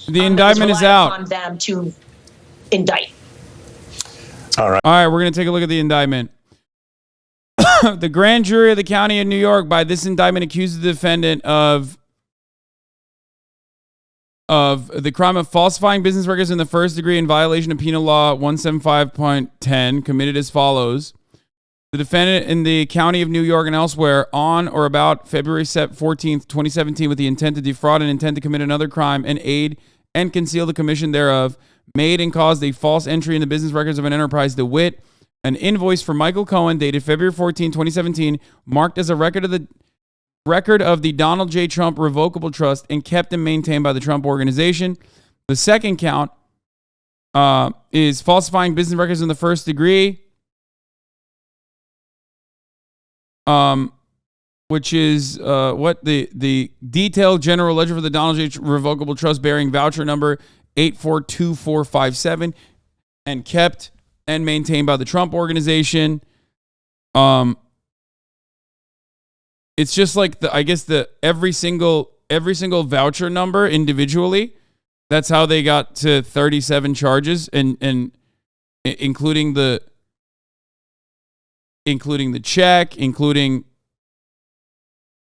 The indictment is out. On them to indict. All right, we're going to take a look at the indictment. The grand jury of the county of New York, by this indictment, accused the defendant of the crime of falsifying business records in the first degree in violation of Penal Law 175.10, committed as follows. The defendant in the county of New York and elsewhere on or about February 14th, 2017, with the intent to defraud and intent to commit another crime and aid and conceal the commission thereof, made and caused a false entry in the business records of an enterprise, to wit, an invoice for Michael Cohen dated February 14, 2017, marked as a record of the Donald J. Trump Revocable Trust and kept and maintained by the Trump Organization. The second count is falsifying business records in the first degree, which is the detailed general ledger for the Donald J. Revocable Trust bearing voucher number 842457 and kept and maintained by the Trump Organization. It's just like every single voucher number individually. That's how they got to 37 charges, and including the check, including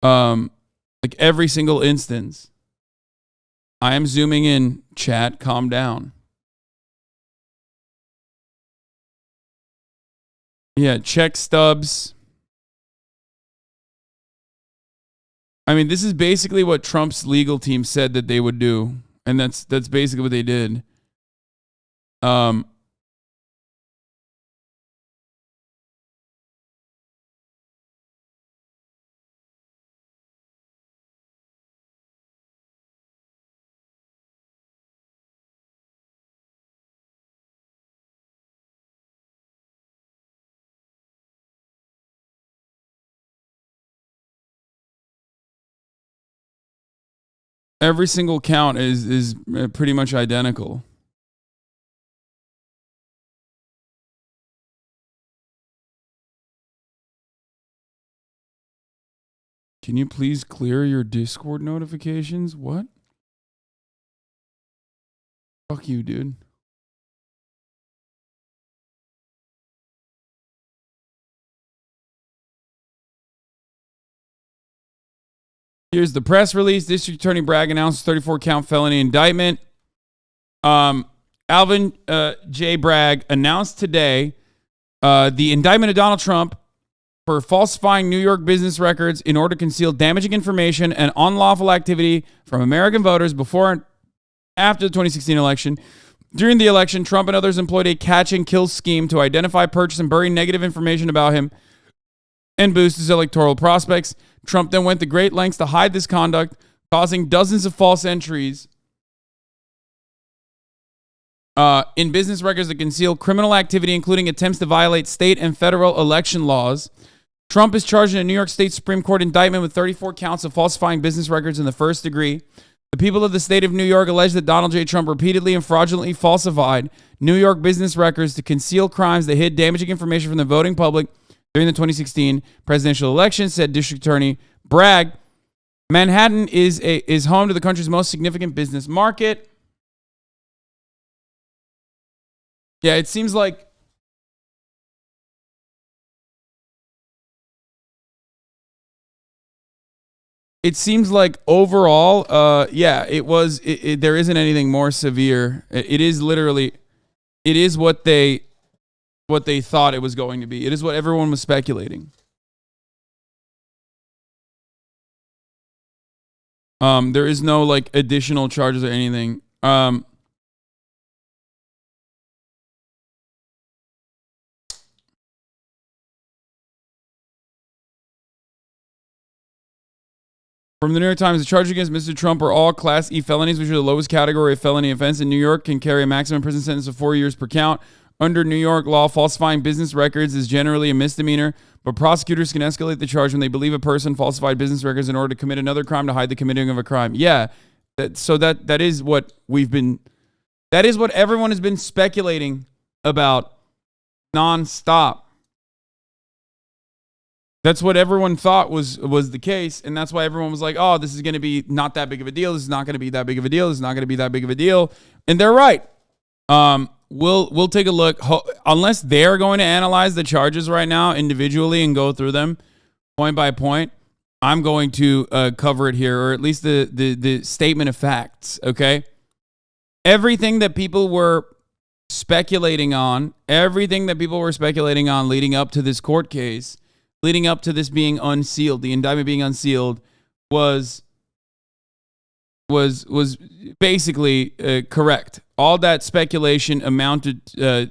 like every single instance. I am zooming in, chat, calm down. Yeah, check stubs. I mean, this is basically what Trump's legal team said that they would do, and that's basically what they did. Every single count is pretty much identical. Can you please clear your Discord notifications? What? Fuck you, dude. Here's the press release. District Attorney Bragg announced 34-count felony indictment. Alvin J. Bragg announced today the indictment of Donald Trump for falsifying New York business records in order to conceal damaging information and unlawful activity from American voters before and after the 2016 election. During the election, Trump and others employed a catch and kill scheme to identify, purchase, and bury negative information about him and boost his electoral prospects. Trump then went to great lengths to hide this conduct, causing dozens of false entries in business records that conceal criminal activity, including attempts to violate state and federal election laws. Trump is charged in a New York State Supreme Court indictment with 34 counts of falsifying business records in the first degree. The people of the state of New York allege that Donald J. Trump repeatedly and fraudulently falsified New York business records to conceal crimes that hid damaging information from the voting public during the 2016 presidential election, said District Attorney Bragg. Manhattan is home to the country's most significant business market. Yeah, it seems like overall, there isn't anything more severe. It is what they thought it was going to be. It is what everyone was speculating. There is no additional charges or anything. From the New York Times, the charges against Mr. Trump are all Class E felonies, which are the lowest category of felony offense in New York, can carry a maximum prison sentence of 4 years per count. Under New York law, falsifying business records is generally a misdemeanor, but prosecutors can escalate the charge when they believe a person falsified business records in order to commit another crime to hide the committing of a crime. Yeah, that is what everyone has been speculating about nonstop. That's what everyone thought was the case, and that's why everyone was like, "Oh, this is going to be not that big of a deal. This is not going to be that big of a deal. This is not going to be that big of a deal." And they're right. We'll take a look. Unless they're going to analyze the charges right now individually and go through them point by point, I'm going to cover it here, or at least the statement of facts. Okay, everything that people were speculating on leading up to this court case, leading up to this being unsealed, the indictment being unsealed, was basically correct. All that speculation amounted. It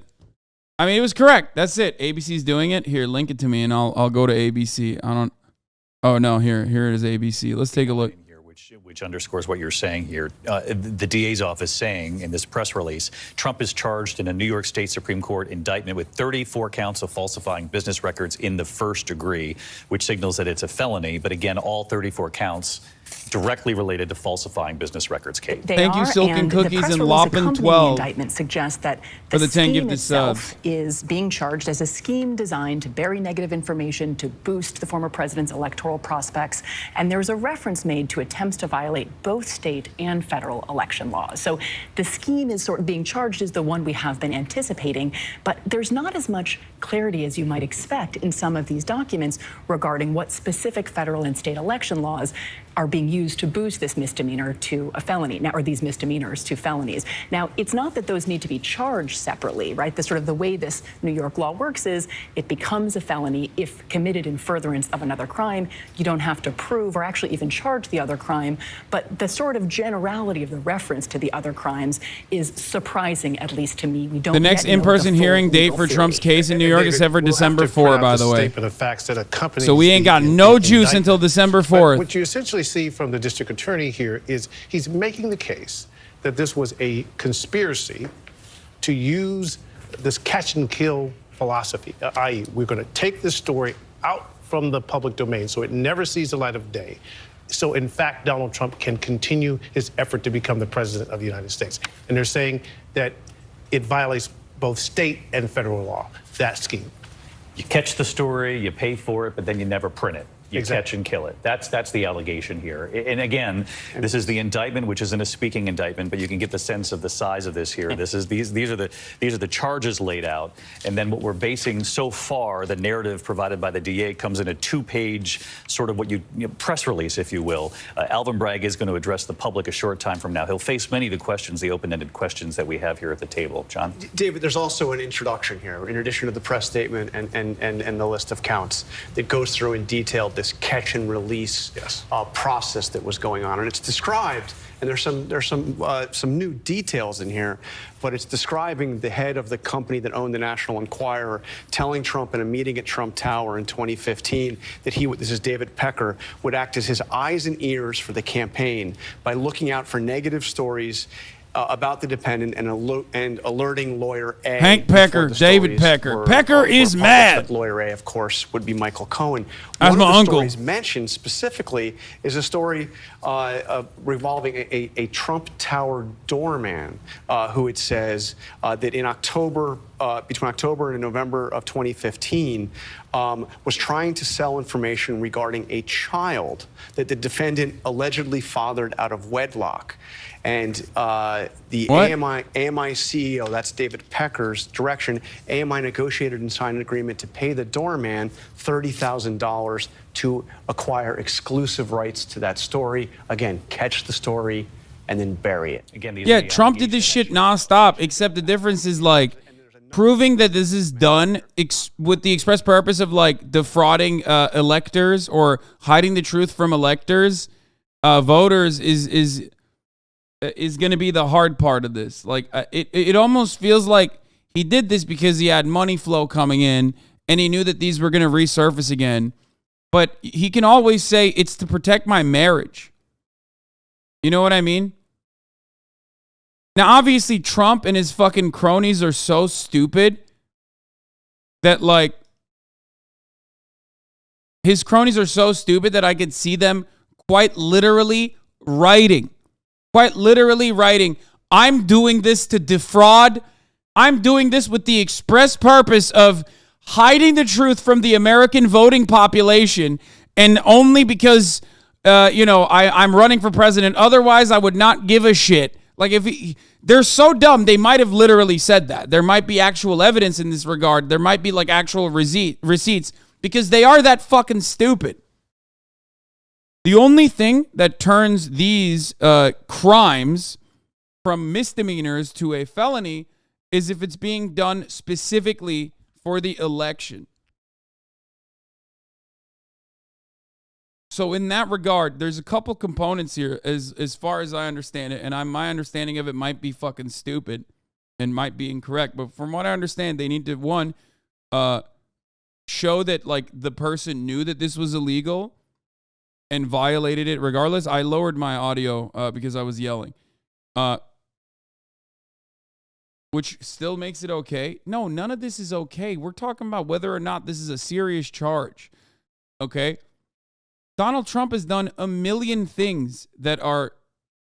was correct. That's it. ABC's doing it. Here, link it to me, and I'll go to ABC. I don't. Oh no, here it is. ABC. Let's take a look. Which underscores what you're saying here. The DA's office saying in this press release, Trump is charged in a New York State Supreme Court indictment with 34 counts of falsifying business records in the first degree, which signals that it's a felony. But again, all 34 counts directly related to falsifying business records, Kate. Thank you, Silken Cookies and Loppin 12. The indictment suggests that for the the 10 scheme gift itself is being charged as a scheme designed to bury negative information to boost the former president's electoral prospects. And there's a reference made to attempts to violate both state and federal election laws. So the scheme is sort of being charged as the one we have been anticipating, but there's not as much clarity as you might expect in some of these documents regarding what specific federal and state election laws are being used to boost this misdemeanor to a felony now, or these misdemeanors to felonies. Now, it's not that those need to be charged separately, right? The way this New York law works is it becomes a felony if committed in furtherance of another crime. You don't have to prove or actually even charge the other crime, but the sort of generality of the reference to the other crimes is surprising, at least to me. We don't. The next in-person hearing date for Trump's case in New York is set for December 4, by the way. So we ain't got no juice until December 4th. What you essentially see from the district attorney here is he's making the case that this was a conspiracy to use this catch and kill philosophy, i.e., we're going to take this story out from the public domain so it never sees the light of day. So, in fact, Donald Trump can continue his effort to become the president of the United States. And they're saying that it violates both state and federal law, that scheme. You catch the story, you pay for it, but then you never print it. You catch and kill it. That's the allegation here. And again, this is the indictment, which isn't a speaking indictment, but you can get the sense of the size of this here. These are the charges laid out, and then what we're basing so far, the narrative provided by the DA comes in a 2-page sort of press release, if you will. Alvin Bragg is going to address the public a short time from now. He'll face many of the questions, the open-ended questions that we have here at the table. John? David, there's also an introduction here, in addition to the press statement and the list of counts, that goes through in detail this catch and release process that was going on, and it's described. And there's some new details in here, but it's describing the head of the company that owned the National Enquirer telling Trump in a meeting at Trump Tower in 2015 that this is David Pecker, would act as his eyes and ears for the campaign by looking out for negative stories about the dependent and alerting lawyer A. Hank Pecker, David Pecker. Pecker is mad. Lawyer A, of course, would be Michael Cohen. That's my uncle. One of the stories mentioned specifically is a story revolving a Trump Tower doorman who it says that in October, between October and November of 2015, was trying to sell information regarding a child that the defendant allegedly fathered out of wedlock. And the AMI CEO, that's David Pecker's direction, AMI negotiated and signed an agreement to pay the doorman $30,000 to acquire exclusive rights to that story. Again, catch the story and then bury it. Again, Trump did this shit nonstop, except the difference is proving that this is done with the express purpose of defrauding electors or hiding the truth from electors, voters is going to be the hard part of this. It almost feels like he did this because he had money flow coming in and he knew that these were going to resurface again. But he can always say it's to protect my marriage. You know what I mean? Now, obviously, Trump and his fucking cronies are so stupid that his cronies are so stupid that I could see them quite literally writing, I'm doing this to defraud. I'm doing this with the express purpose of hiding the truth from the American voting population, and only because, I'm running for president. Otherwise, I would not give a shit. Like, they're so dumb, they might have literally said that. There might be actual evidence in this regard. There might be, like, actual receipts, because they are that fucking stupid. The only thing that turns these crimes from misdemeanors to a felony is if it's being done specifically for the election. So in that regard, there's a couple components here as far as I understand it, and my understanding of it might be fucking stupid and might be incorrect, but from what I understand, they need to, one, show that, like, the person knew that this was illegal and violated it regardless. I lowered my audio because I was yelling. Which still makes it okay. No, none of this is okay. We're talking about whether or not this is a serious charge. Okay? Donald Trump has done a million things that are,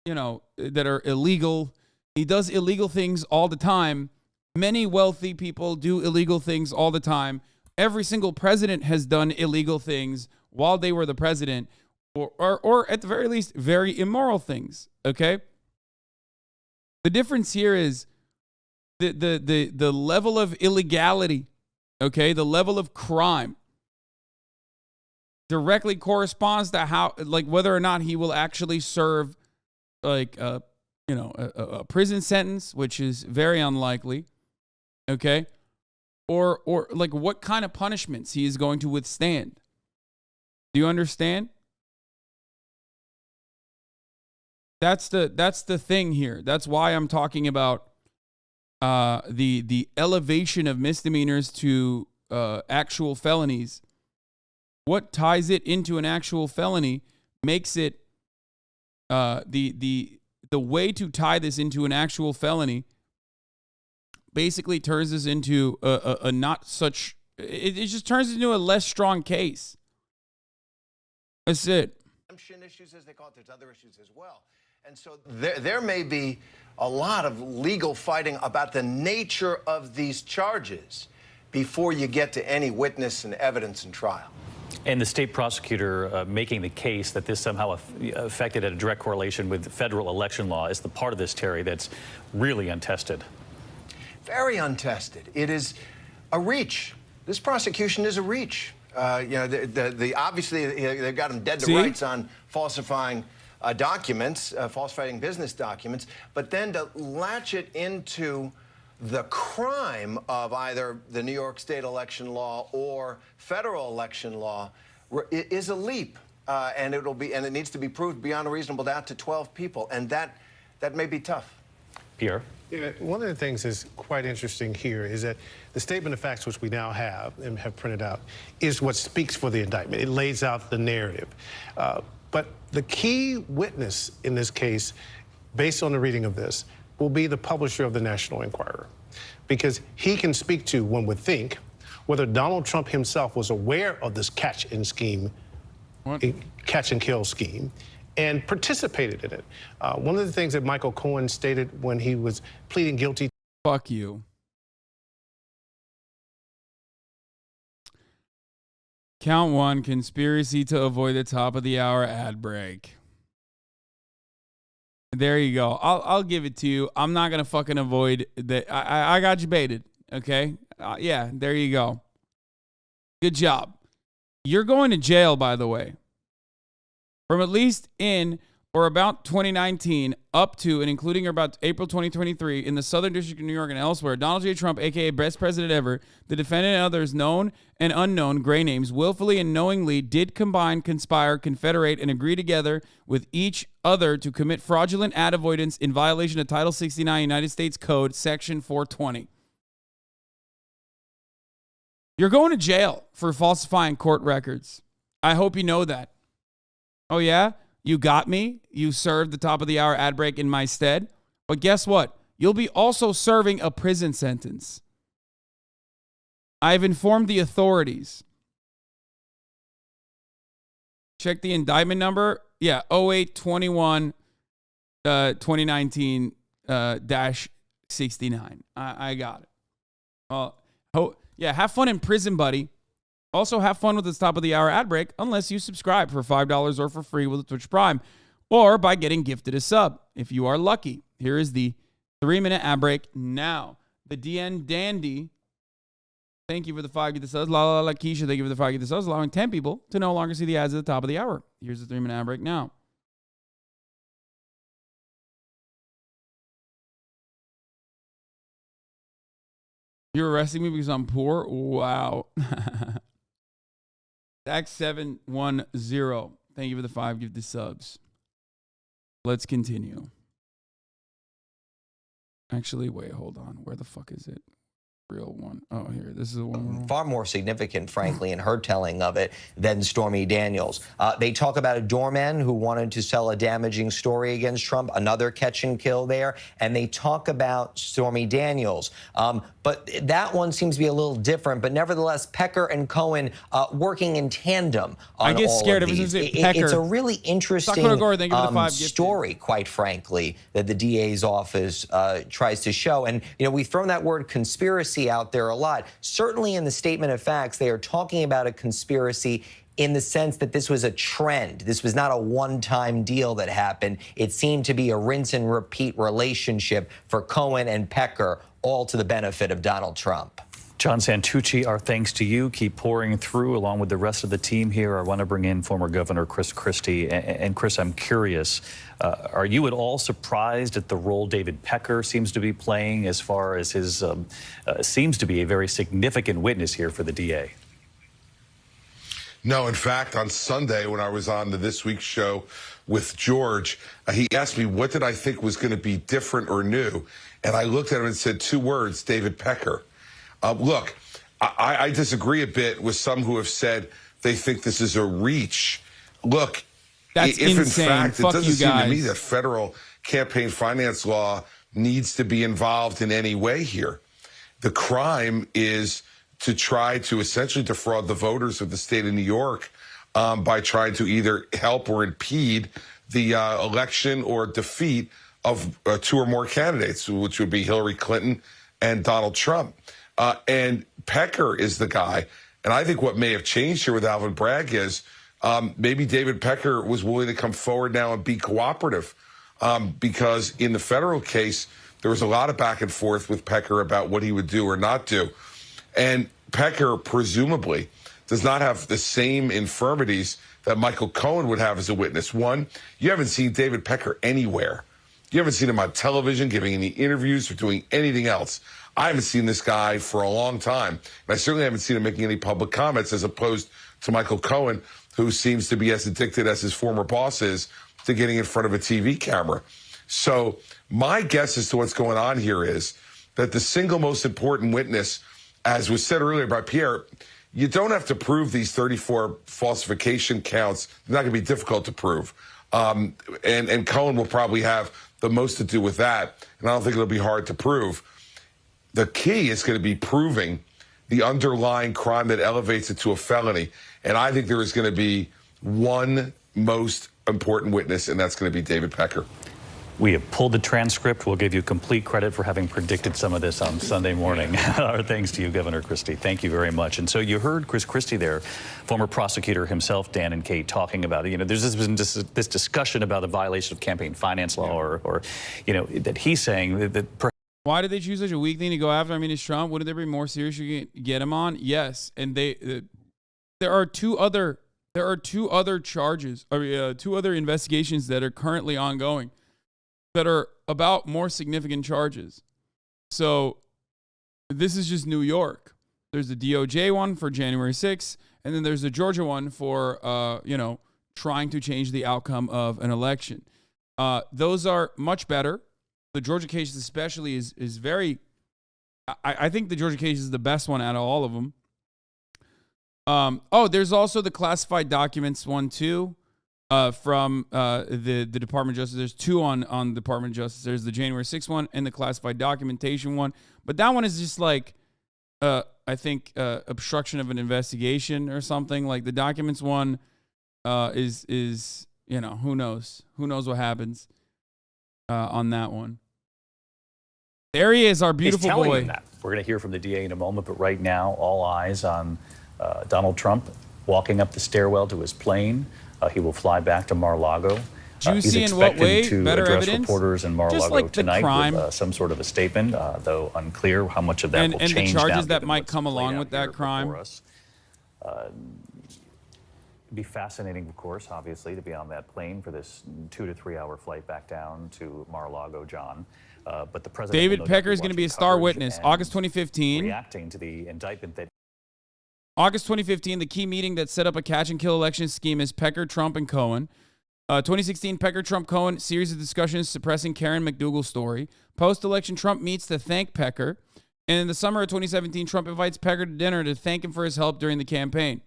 that are illegal. He does illegal things all the time. Many wealthy people do illegal things all the time. Every single president has done illegal things while they were the president, or at the very least, very immoral things. Okay? The difference here is the level of illegality, okay, the level of crime directly corresponds to how, like, whether or not he will actually serve, like, a prison sentence, which is very unlikely, okay, or like what kind of punishments he is going to withstand. Do you understand? That's the thing here. That's why I'm talking about the elevation of misdemeanors to actual felonies. What ties it into an actual felony makes it the way to tie this into an actual felony basically turns this into a not such. It just turns it into a less strong case. That's it. Issues, as they call it. There's other issues as well. And so there may be a lot of legal fighting about the nature of these charges before you get to any witness and evidence and trial. And the state prosecutor making the case that this somehow affected a direct correlation with federal election law is the part of this, Terry, that's really untested. Very untested. It is a reach. This prosecution is a reach. Obviously they've got them dead to rights on falsifying documents, falsifying business documents, but then to latch it into the crime of either the New York state election law or federal election law is a leap, and it needs to be proved beyond a reasonable doubt to 12 people, and that may be tough. Pierre? Yeah, one of the things that's quite interesting here is that the statement of facts, which we now have and have printed out, is what speaks for the indictment. It lays out the narrative. But the key witness in this case, based on the reading of this, will be the publisher of the National Enquirer, because he can speak to, one would think, whether Donald Trump himself was aware of this catch and kill scheme, and participated in it. One of the things that Michael Cohen stated when he was pleading guilty. Fuck you. Count one, conspiracy to avoid the top of the hour ad break. There you go. I'll give it to you. I'm not going to fucking avoid that. I got you baited. Okay. Yeah, there you go. Good job. You're going to jail, by the way. From at least in or about 2019 up to and including or about April 2023 in the Southern District of New York and elsewhere, Donald J. Trump, a.k.a. best president ever, the defendant and others known and unknown gray names willfully and knowingly did combine, conspire, confederate, and agree together with each other to commit fraudulent ad avoidance in violation of Title 69 United States Code, Section 420. You're going to jail for falsifying court records. I hope you know that. Oh, yeah? You got me. You served the top of the hour ad break in my stead. But guess what? You'll be also serving a prison sentence. I've informed the authorities. Check the indictment number. Yeah, 0821 2019 -69. I got it. Yeah, have fun in prison, buddy. Also, have fun with this top of the hour ad break, unless you subscribe for $5 or for free with Twitch Prime, or by getting gifted a sub if you are lucky. Here is the 3-minute ad break now. The DN Dandy, thank you for the 5 gift subs. La La La Keisha, thank you for the 5 gift subs, allowing 10 people to no longer see the ads at the top of the hour. Here's the 3-minute ad break now. You're arresting me because I'm poor? Wow. Dax710. Thank you for the 5 gifted subs. Let's continue. Actually, wait, hold on. Where the fuck is it? Real one. Oh, here. This is the one. Far more significant, frankly, in her telling of it than Stormy Daniels. They talk about a doorman who wanted to sell a damaging story against Trump, another catch and kill there, and they talk about Stormy Daniels. But that one seems to be a little different. But nevertheless, Pecker and Cohen working in tandem on I get all scared of if these. Pecker. It's a really interesting story, quite frankly, that the DA's office tries to show. And, you know, we've thrown that word conspiracy out there a lot. Certainly in the statement of facts, they are talking about a conspiracy in the sense that this was a trend. This was not a one-time deal that happened. It seemed to be a rinse and repeat relationship for Cohen and Pecker, all to the benefit of Donald Trump. John Santucci, our thanks to you. Keep pouring through along with the rest of the team here. I want to bring in former Governor Chris Christie. And Chris, I'm curious, are you at all surprised at the role David Pecker seems to be playing as far as his seems to be a very significant witness here for the DA? No, in fact, on Sunday when I was on the This Week show with George, he asked me what did I think was going to be different or new. And I looked at him and said 2 words, David Pecker. Look, I disagree a bit with some who have said they think this is a reach. Look, that's if insane. In fact Fuck it doesn't you seem to me guys. that federal campaign finance law needs to be involved in any way here. The crime is to try to essentially defraud the voters of the state of New York by trying to either help or impede the election or defeat of 2 or more candidates, which would be Hillary Clinton and Donald Trump. And Pecker is the guy. And I think what may have changed here with Alvin Bragg is maybe David Pecker was willing to come forward now and be cooperative because in the federal case, there was a lot of back and forth with Pecker about what he would do or not do. And Pecker presumably does not have the same infirmities that Michael Cohen would have as a witness. One, you haven't seen David Pecker anywhere. You haven't seen him on television giving any interviews or doing anything else. I haven't seen this guy for a long time. And I certainly haven't seen him making any public comments as opposed to Michael Cohen, who seems to be as addicted as his former boss is to getting in front of a TV camera. So my guess as to what's going on here is that the single most important witness, as was said earlier by Pierre, you don't have to prove these 34 falsification counts. They're not going to be difficult to prove. And Cohen will probably have the most to do with that. And I don't think it'll be hard to prove. The key is going to be proving the underlying crime that elevates it to a felony. And I think there is going to be one most important witness, and that's going to be David Pecker. We have pulled the transcript. We'll give you complete credit for having predicted some of this on Sunday morning. Our thanks to you, Governor Christie. Thank you very much. And so you heard Chris Christie there, former prosecutor himself, Dan and Kate, talking about it. You know, there's been this discussion about the violation of campaign finance law, or you know, that he's saying that. Why did they choose such a weak thing to go after? I mean, it's Trump. Wouldn't there be more serious you can get him on? Yes, and there are two other charges, or 2 other investigations that are currently ongoing that are about more significant charges. So this is just New York. There's the DOJ one for January 6th, and then there's the Georgia one for trying to change the outcome of an election. Those are much better. The Georgia case especially is very, I think the Georgia case is the best one out of all of them. There's also the classified documents one too, from the Department of Justice. There's 2 on Department of Justice. There's the January 6th one and the classified documentation one. But that one is just like, I think, obstruction of an investigation or something. Like the documents one is who knows what happens on that one. There he is, our beautiful He's telling boy. them that. We're going to hear from the DA in a moment, but right now, all eyes on Donald Trump walking up the stairwell to his plane. He will fly back to Mar-a-Lago. Juicy He's in what expected way? to Better address evidence? reporters in Mar-a-Lago Just like the tonight crime. with some sort of a statement, though unclear how much of that will And change the charges now, that given might what's come played along out with here that crime. before us. It'd be fascinating, of course, obviously, to be on that plane for this 2 to 3 hour flight back down to Mar-a-lago, John. But the president, David Pecker is going to be a star witness. August 2015. Reacting to the indictment that August 2015, the key meeting that set up a catch-and-kill election scheme is Pecker, Trump, and Cohen. 2016, Pecker, Trump, Cohen, series of discussions suppressing Karen McDougal's story. Post-election, Trump meets to thank Pecker. And in the summer of 2017, Trump invites Pecker to dinner to thank him for his help during the campaign.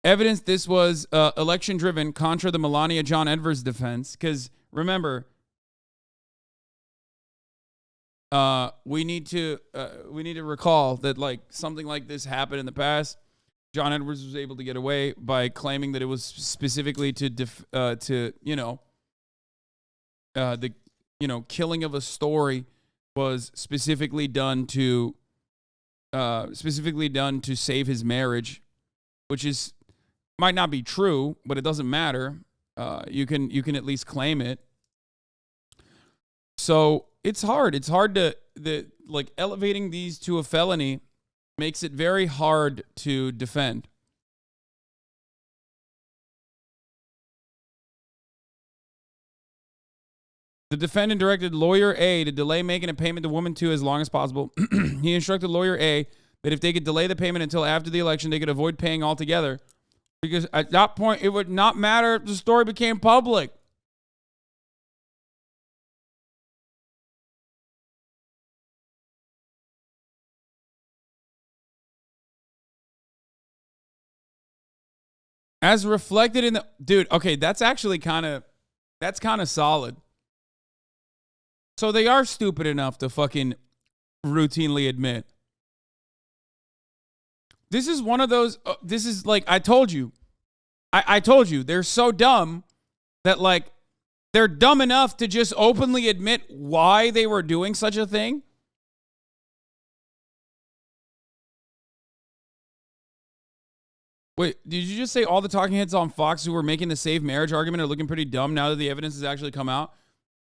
Evidence this was election-driven, contra the Melania John Edwards defense. Because remember, we need to recall that like something like this happened in the past. John Edwards was able to get away by claiming that it was specifically to killing of a story was specifically done to save his marriage, which is might not be true, but it doesn't matter. You can at least claim it. So it's hard. It's hard to elevating these to a felony makes it very hard to defend. The defendant directed lawyer A to delay making a payment to woman 2 as long as possible. He instructed lawyer A that if they could delay the payment until after the election, they could avoid paying altogether, because at that point, it would not matter if the story became public. As reflected in the... Dude, okay, that's actually kind of solid. So they are stupid enough to fucking routinely admit. This is one of those... this is like, I told you. I told you. They're so dumb that, like, they're dumb enough to just openly admit why they were doing such a thing. Wait, did you just say all the talking heads on Fox who were making the save marriage argument are looking pretty dumb now that the evidence has actually come out?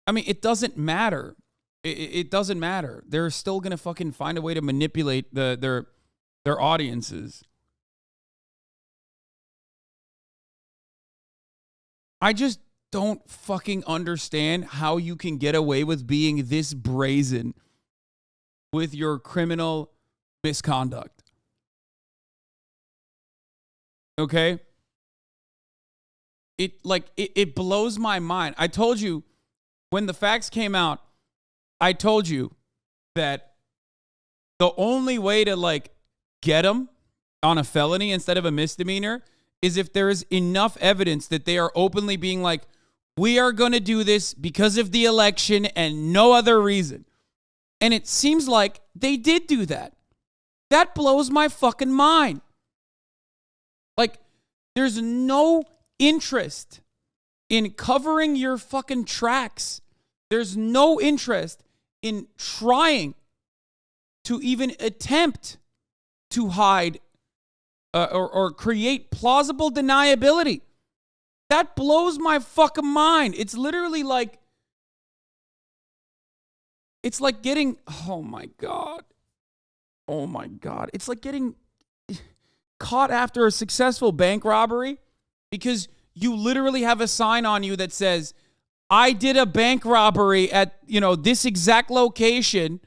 I mean, it doesn't matter. It doesn't matter. They're still going to fucking find a way to manipulate their audiences. I just don't fucking understand how you can get away with being this brazen with your criminal misconduct. Okay? It blows my mind. I told you, when the facts came out, I told you that the only way to, like, get them on a felony instead of a misdemeanor is if there is enough evidence that they are openly being like, we are going to do this because of the election and no other reason. And it seems like they did do that. That blows my fucking mind. Like, there's no interest in covering your fucking tracks. There's no interest in trying to even attempt to hide or create plausible deniability. That blows my fucking mind. It's literally like, it's like getting, oh my God. It's like getting caught after a successful bank robbery because you literally have a sign on you that says, I did a bank robbery at, this exact location,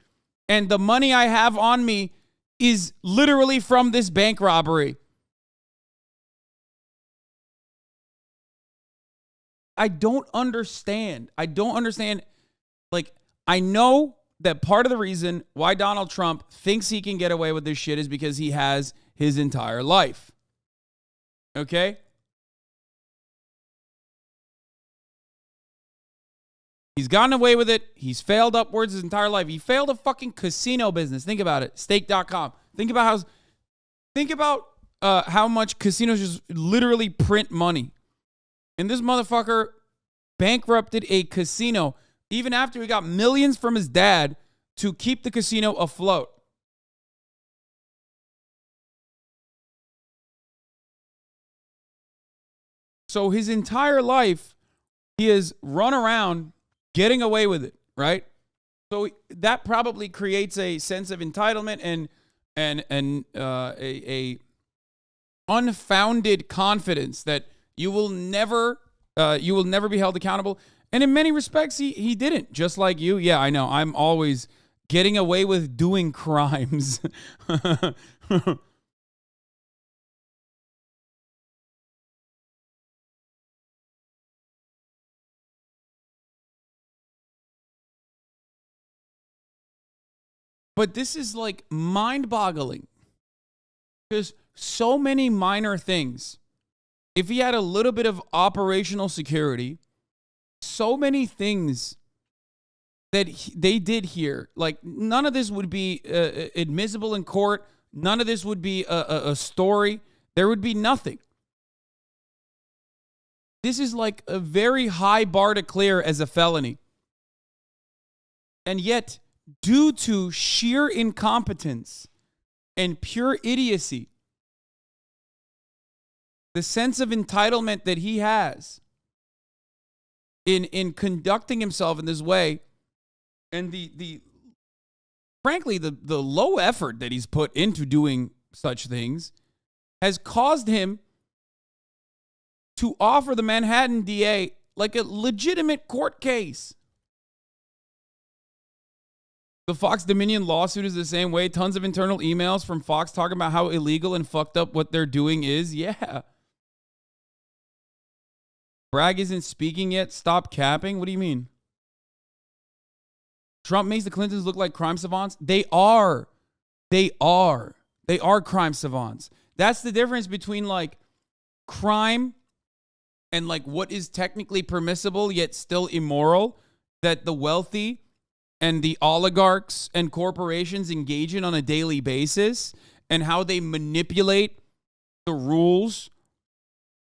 and the money I have on me is literally from this bank robbery. I don't understand. Like, I know that part of the reason why Donald Trump thinks he can get away with this shit is because he has his entire life. Okay? He's gotten away with it. He's failed upwards his entire life. He failed a fucking casino business. Think about it. Stake.com. Think about how much casinos just literally print money. And this motherfucker bankrupted a casino. even after he got millions from his dad to keep the casino afloat. So his entire life, he has run around getting away with it, right? So that probably creates a sense of entitlement and a unfounded confidence that you will never be held accountable. And in many respects, he didn't. Just like you, yeah, I know. I'm always getting away with doing crimes. But this is like mind-boggling because so many minor things. If he had a little bit of operational security, so many things that they did here, like none of this would be admissible in court. None of this would be a story. There would be nothing. This is like a very high bar to clear as a felony. And yet, due to sheer incompetence and pure idiocy, the sense of entitlement that he has in conducting himself in this way, and frankly, the low effort that he's put into doing such things has caused him to offer the Manhattan DA like a legitimate court case. The Fox Dominion lawsuit is the same way. Tons of internal emails from Fox talking about how illegal and fucked up what they're doing is. Yeah. Bragg isn't speaking yet. Stop capping. What do you mean? Trump makes the Clintons look like crime savants. They are. They are crime savants. That's the difference between like crime and like what is technically permissible yet still immoral that the wealthy and the oligarchs and corporations engage in on a daily basis, and how they manipulate the rules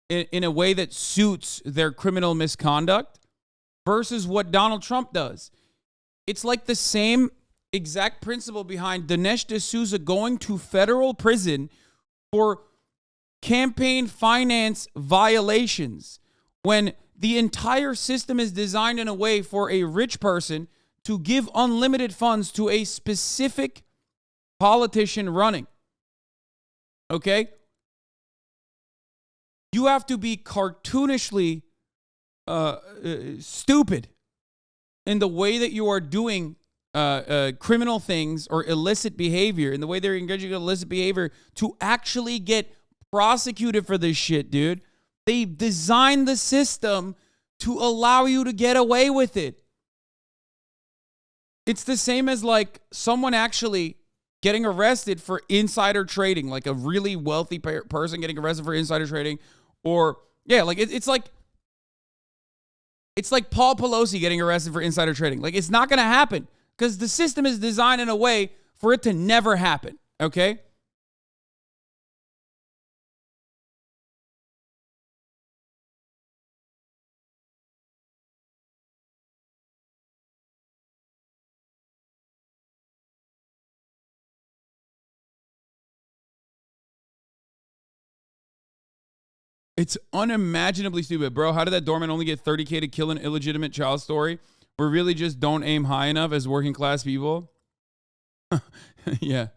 in a way that suits their criminal misconduct, versus what Donald Trump does. It's like the same exact principle behind Dinesh D'Souza going to federal prison for campaign finance violations, when the entire system is designed in a way for a rich person to give unlimited funds to a specific politician running. Okay? You have to be cartoonishly stupid in the way that you are doing criminal things or illicit behavior, in the way they're engaging in illicit behavior, to actually get prosecuted for this shit, dude. They designed the system to allow you to get away with it. It's the same as like someone actually getting arrested for insider trading, like a really wealthy person getting arrested for insider trading, or yeah, like it's like Paul Pelosi getting arrested for insider trading. Like it's not going to happen because the system is designed in a way for it to never happen. Okay. It's unimaginably stupid, bro. How did that doorman only get $30K to kill an illegitimate child story? We really just don't aim high enough as working class people. Yeah.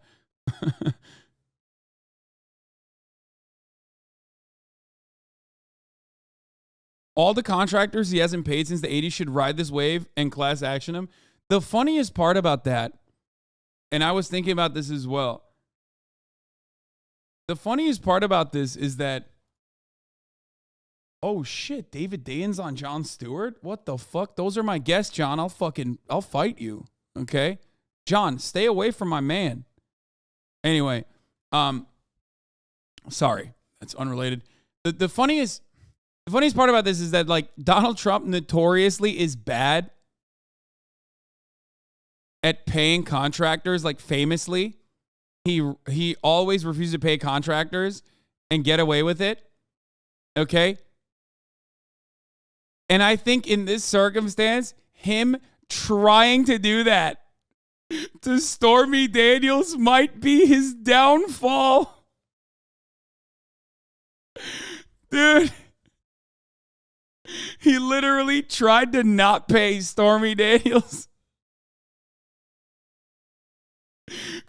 All the contractors he hasn't paid since the 80s should ride this wave and class action him. The funniest part about that, and I was thinking about this as well. The funniest part about this is that, oh shit, David Dayen's on Jon Stewart? What the fuck? Those are my guests, John. I'll fight you. Okay? John, stay away from my man. Anyway, sorry. That's unrelated. The funniest part about this is that like Donald Trump notoriously is bad at paying contractors, like famously. He always refuses to pay contractors and get away with it. Okay? And I think in this circumstance, him trying to do that to Stormy Daniels might be his downfall. Dude, he literally tried to not pay Stormy Daniels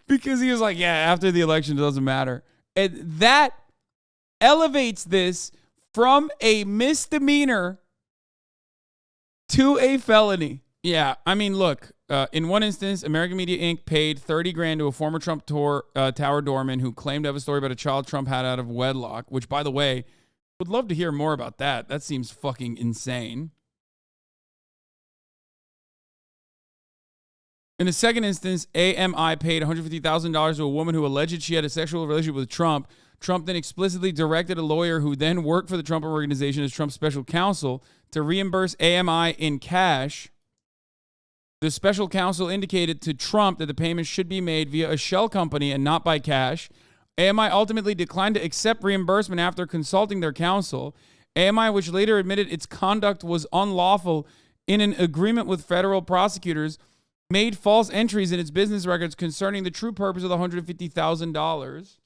because he was like, yeah, after the election, it doesn't matter. And that elevates this from a misdemeanor to a felony. Yeah, I mean, look, in one instance, American Media Inc. paid $30,000 to a former Trump tower doorman who claimed to have a story about a child Trump had out of wedlock, which, by the way, would love to hear more about that. That seems fucking insane. In a second instance, AMI paid $150,000 to a woman who alleged she had a sexual relationship with Trump. Trump then explicitly directed a lawyer who then worked for the Trump organization as Trump's special counsel to reimburse AMI in cash. The special counsel indicated to Trump that the payment should be made via a shell company and not by cash. AMI ultimately declined to accept reimbursement after consulting their counsel. AMI, which later admitted its conduct was unlawful in an agreement with federal prosecutors, made false entries in its business records concerning the true purpose of the $150,000.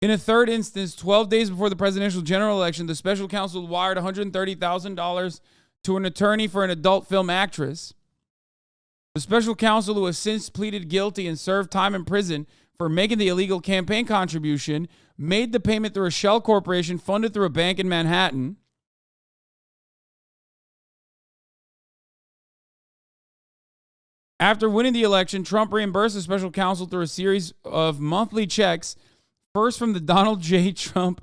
In a third instance, 12 days before the presidential general election, the special counsel wired $130,000 to an attorney for an adult film actress. The special counsel, who has since pleaded guilty and served time in prison for making the illegal campaign contribution, made the payment through a shell corporation funded through a bank in Manhattan. After winning the election, Trump reimbursed the special counsel through a series of monthly checks, first from the Donald J. Trump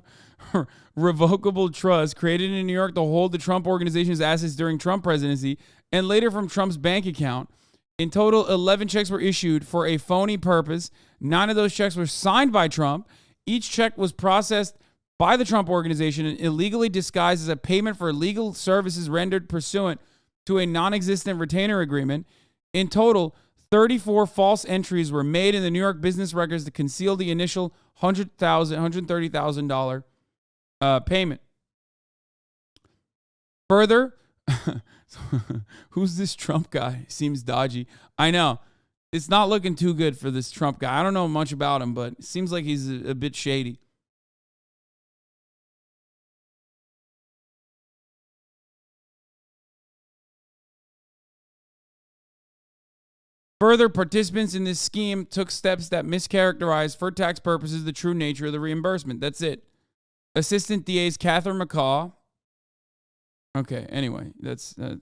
Revocable Trust, created in New York to hold the Trump organization's assets during Trump presidency, and later from Trump's bank account. In total, 11 checks were issued for a phony purpose. 9 of those checks were signed by Trump. Each check was processed by the Trump organization and illegally disguised as a payment for legal services rendered pursuant to a non-existent retainer agreement. In total, 34 false entries were made in the New York business records to conceal the initial $130,000 payment. Further, who's this Trump guy? Seems dodgy. I know. It's not looking too good for this Trump guy. I don't know much about him, but it seems like he's a bit shady. Further, participants in this scheme took steps that mischaracterized, for tax purposes, the true nature of the reimbursement. That's it. Assistant DA's Catherine McCaw. Okay, anyway, that's it.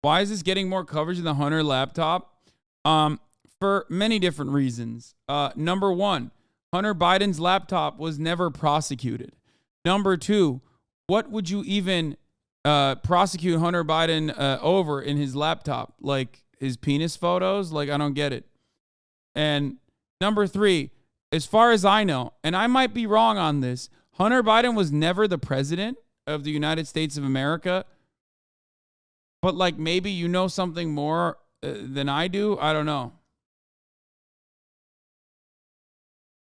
Why is this getting more coverage than the Hunter laptop? For many different reasons. Number one, Hunter Biden's laptop was never prosecuted. Number two, what would you even prosecute Hunter Biden over in his laptop? Like his penis photos? Like, I don't get it. And number three, as far as I know, and I might be wrong on this, Hunter Biden was never the president of the United States of America. But like maybe you know something more than I do. I don't know.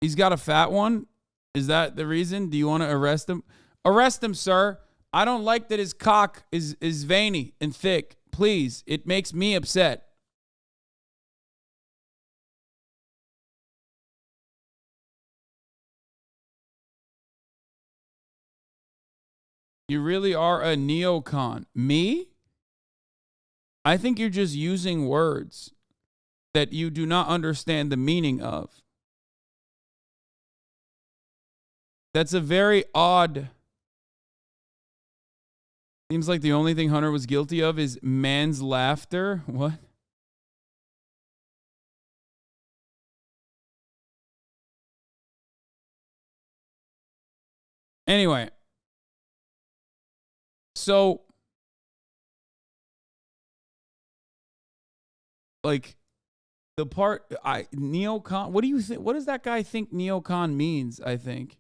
He's got a fat one. Is that the reason? Do you want to arrest him? Arrest him, sir. I don't like that his cock is veiny and thick. Please, it makes me upset. You really are a neocon. Me? I think you're just using words that you do not understand the meaning of. That's a very odd. Seems like the only thing Hunter was guilty of is man's laughter. What? Anyway. So, like, the part, neocon, what do you think? What does that guy think neocon means, I think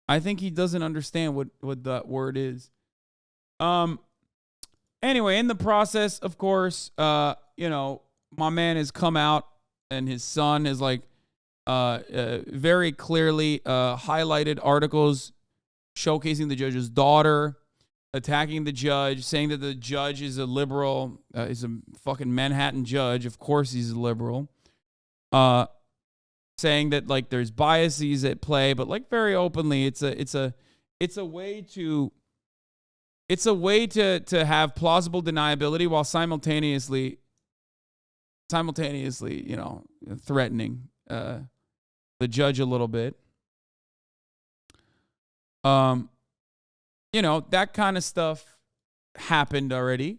he doesn't understand what that word is. Anyway, in the process, of course, my man has come out and his son is like, very clearly highlighted articles showcasing the judge's daughter, attacking the judge, saying that the judge is a liberal, is a fucking Manhattan judge. Of course he's a liberal. Saying that like there's biases at play, but like very openly, it's a way to have plausible deniability while simultaneously, you know, threatening the judge a little bit. You know, that kind of stuff happened already.